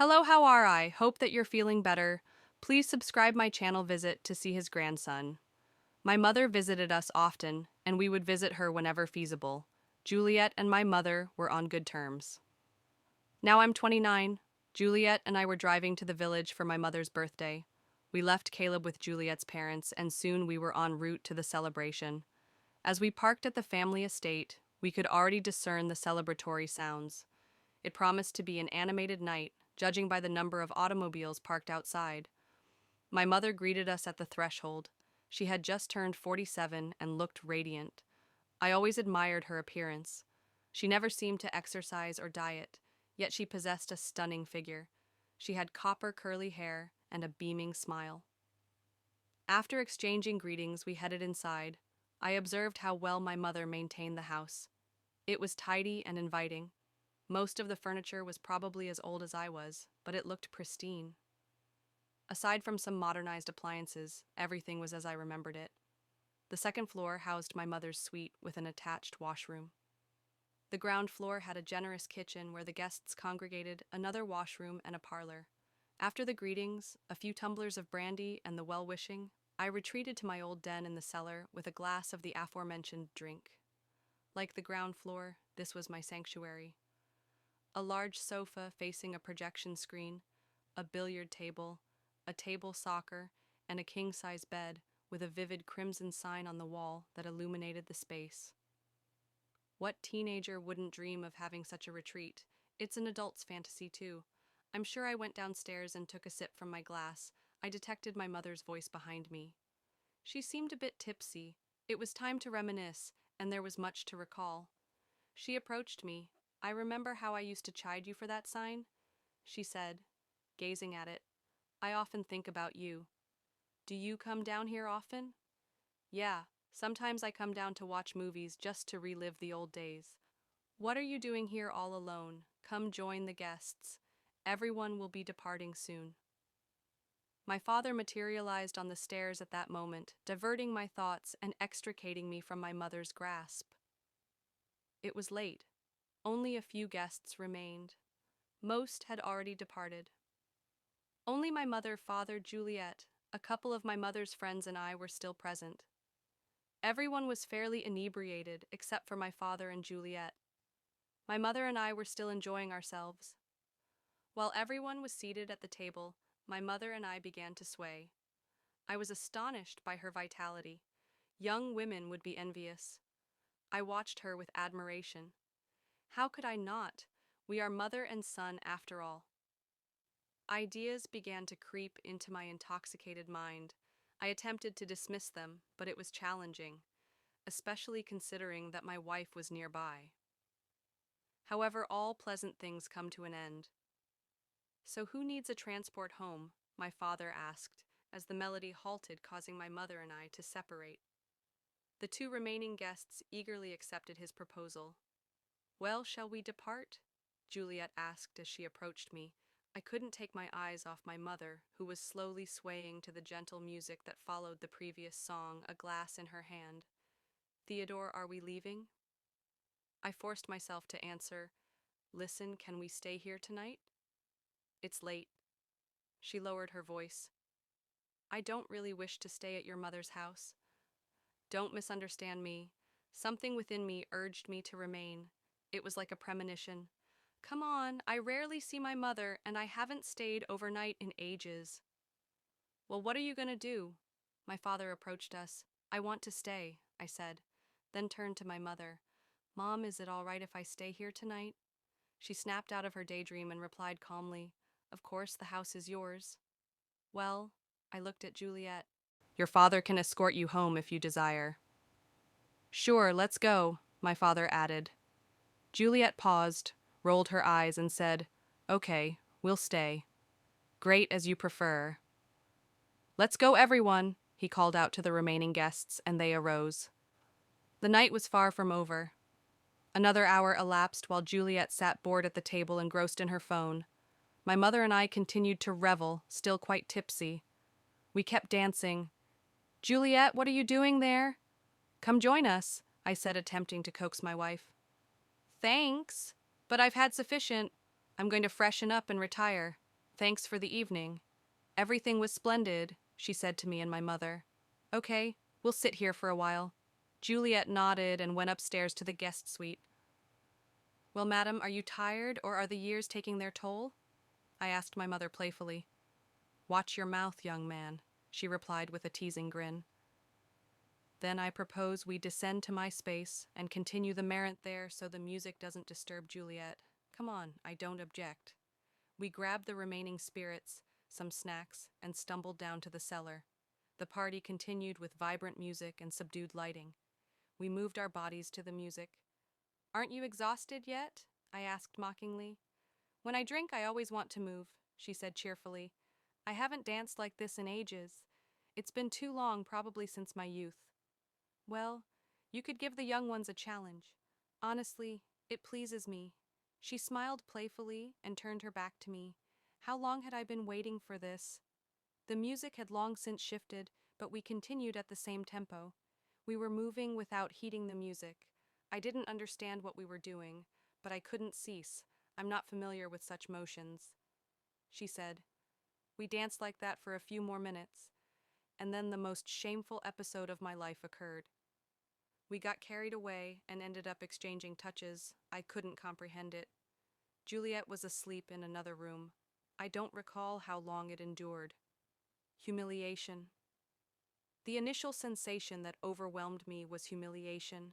Hello, how are I? Hope that you're feeling better. Please subscribe my channel visit to see his grandson. My mother visited us often, and we would visit her whenever feasible. Juliet and my mother were on good terms. Now I'm 29. Juliet and I were driving to the village for my mother's birthday. We left Caleb with Juliet's parents, and soon we were en route to the celebration. As we parked at the family estate, we could already discern the celebratory sounds. It promised to be an animated night, judging by the number of automobiles parked outside. My mother greeted us at the threshold. She had just turned 47 and looked radiant. I always admired her appearance. She never seemed to exercise or diet, yet she possessed a stunning figure. She had copper curly hair and a beaming smile. After exchanging greetings, we headed inside. I observed how well my mother maintained the house. It was tidy and inviting. Most of the furniture was probably as old as I was, but it looked pristine. Aside from some modernized appliances, everything was as I remembered it. The second floor housed my mother's suite with an attached washroom. The ground floor had a generous kitchen where the guests congregated, another washroom, and a parlor. After the greetings, a few tumblers of brandy, and the well-wishing, I retreated to my old den in the cellar with a glass of the aforementioned drink. Like the ground floor, this was my sanctuary. A large sofa facing a projection screen, a billiard table, a table soccer, and a king-size bed with a vivid crimson sign on the wall that illuminated the space. What teenager wouldn't dream of having such a retreat? It's an adult's fantasy, too. I'm sure I went downstairs and took a sip from my glass. I detected my mother's voice behind me. She seemed a bit tipsy. It was time to reminisce, and there was much to recall. She approached me. "I remember how I used to chide you for that sign," she said, gazing at it. "I often think about you. Do you come down here often?" "Yeah, sometimes I come down to watch movies just to relive the old days." "What are you doing here all alone? Come join the guests. Everyone will be departing soon." My father materialized on the stairs at that moment, diverting my thoughts and extricating me from my mother's grasp. It was late. Only a few guests remained. Most had already departed. Only my mother, father, Juliet, a couple of my mother's friends, and I were still present. Everyone was fairly inebriated except for my father and Juliet. My mother and I were still enjoying ourselves. While everyone was seated at the table, my mother and I began to sway. I was astonished by her vitality. Young women would be envious. I watched her with admiration. How could I not? We are mother and son after all. Ideas began to creep into my intoxicated mind. I attempted to dismiss them, but it was challenging, especially considering that my wife was nearby. However, all pleasant things come to an end. "So who needs a transport home?" my father asked, as the melody halted, causing my mother and I to separate. The two remaining guests eagerly accepted his proposal. "Well, shall we depart?" Juliet asked as she approached me. I couldn't take my eyes off my mother, who was slowly swaying to the gentle music that followed the previous song, a glass in her hand. "Theodore, are we leaving?" I forced myself to answer, "Listen, can we stay here tonight?" "It's late." She lowered her voice. "I don't really wish to stay at your mother's house." Don't misunderstand me. Something within me urged me to remain. It was like a premonition. "Come on, I rarely see my mother, and I haven't stayed overnight in ages." "Well, what are you going to do?" My father approached us. "I want to stay," I said, then turned to my mother. "Mom, is it all right if I stay here tonight?" She snapped out of her daydream and replied calmly, "Of course, the house is yours." "Well," I looked at Juliet. "Your father can escort you home if you desire." "Sure, let's go," my father added. Juliet paused, rolled her eyes, and said, "Okay, we'll stay." "Great, as you prefer." "Let's go, everyone," he called out to the remaining guests, and they arose. The night was far from over. Another hour elapsed while Juliet sat bored at the table, engrossed in her phone. My mother and I continued to revel, still quite tipsy. We kept dancing. "Juliet, what are you doing there?" "Come join us," I said, attempting to coax my wife. "Thanks, but I've had sufficient. I'm going to freshen up and retire." Thanks for the evening. Everything was splendid, she said to me and my mother. Okay, we'll sit here for a while. Juliet nodded and went upstairs to the guest suite. Well, madam, are you tired, or are the years taking their toll? I asked my mother playfully. Watch your mouth, young man, she replied with a teasing grin. Then I propose we descend to my space and continue the merit there so the music doesn't disturb Juliet. Come on, I don't object. We grabbed the remaining spirits, some snacks, and stumbled down to the cellar. The party continued with vibrant music and subdued lighting. We moved our bodies to the music. Aren't you exhausted yet? I asked mockingly. When I drink, I always want to move, she said cheerfully. I haven't danced like this in ages. It's been too long, probably since my youth. Well, you could give the young ones a challenge. Honestly, it pleases me. She smiled playfully and turned her back to me. How long had I been waiting for this? The music had long since shifted, but we continued at the same tempo. We were moving without heeding the music. I didn't understand what we were doing, but I couldn't cease. I'm not familiar with such motions. She said. We danced like that for a few more minutes, and then the most shameful episode of my life occurred. We got carried away and ended up exchanging touches. I couldn't comprehend it. Juliet was asleep in another room. I don't recall how long it endured. Humiliation. The initial sensation that overwhelmed me was humiliation.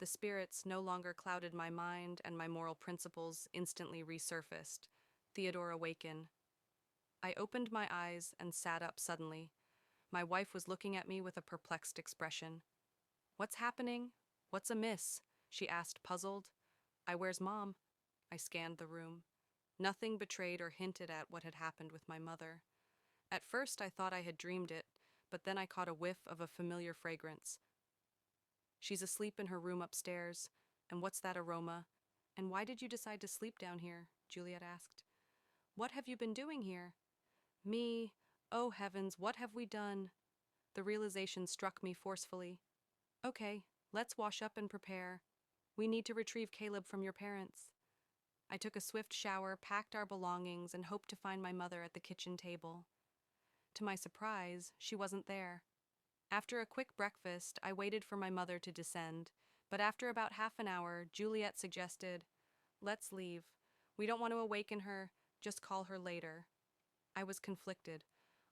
The spirits no longer clouded my mind, and my moral principles instantly resurfaced. Theodore awakened. I opened my eyes and sat up suddenly. My wife was looking at me with a perplexed expression. What's happening? What's amiss? She asked, puzzled. Where's Mom? I scanned the room. Nothing betrayed or hinted at what had happened with my mother. At first I thought I had dreamed it, but then I caught a whiff of a familiar fragrance. She's asleep in her room upstairs. And what's that aroma? And why did you decide to sleep down here? Juliet asked. What have you been doing here? Me. Oh heavens, what have we done? The realization struck me forcefully. Okay, let's wash up and prepare. We need to retrieve Caleb from your parents. I took a swift shower, packed our belongings, and hoped to find my mother at the kitchen table. To my surprise, she wasn't there. After a quick breakfast, I waited for my mother to descend, but after about half an hour, Juliet suggested, Let's leave. We don't want to awaken her, just call her later. I was conflicted.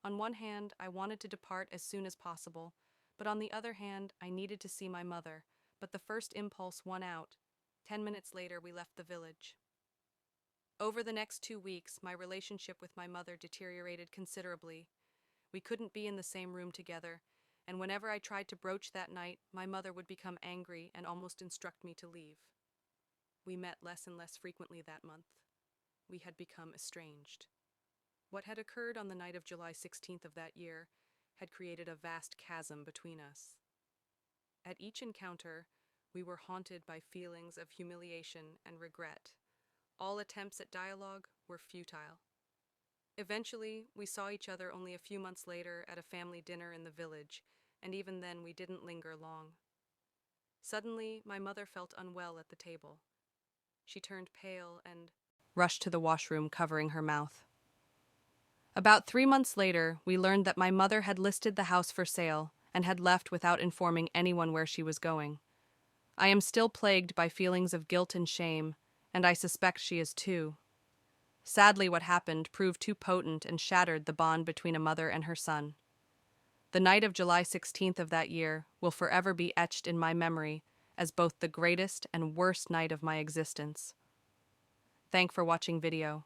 On one hand, I wanted to depart as soon as possible, but on the other hand, I needed to see my mother, but the first impulse won out. 10 minutes later, we left the village. Over the next 2 weeks, my relationship with my mother deteriorated considerably. We couldn't be in the same room together, and whenever I tried to broach that night, my mother would become angry and almost instruct me to leave. We met less and less frequently that month. We had become estranged. What had occurred on the night of July 16th of that year had created a vast chasm between us. At each encounter, we were haunted by feelings of humiliation and regret. All attempts at dialogue were futile. Eventually, we saw each other only a few months later at a family dinner in the village, and even then we didn't linger long. Suddenly, my mother felt unwell at the table. She turned pale and rushed to the washroom, covering her mouth. About 3 months later, we learned that my mother had listed the house for sale and had left without informing anyone where she was going. I am still plagued by feelings of guilt and shame, and I suspect she is too. Sadly, what happened proved too potent and shattered the bond between a mother and her son. The night of July 16th of that year will forever be etched in my memory as both the greatest and worst night of my existence. Thanks for watching video.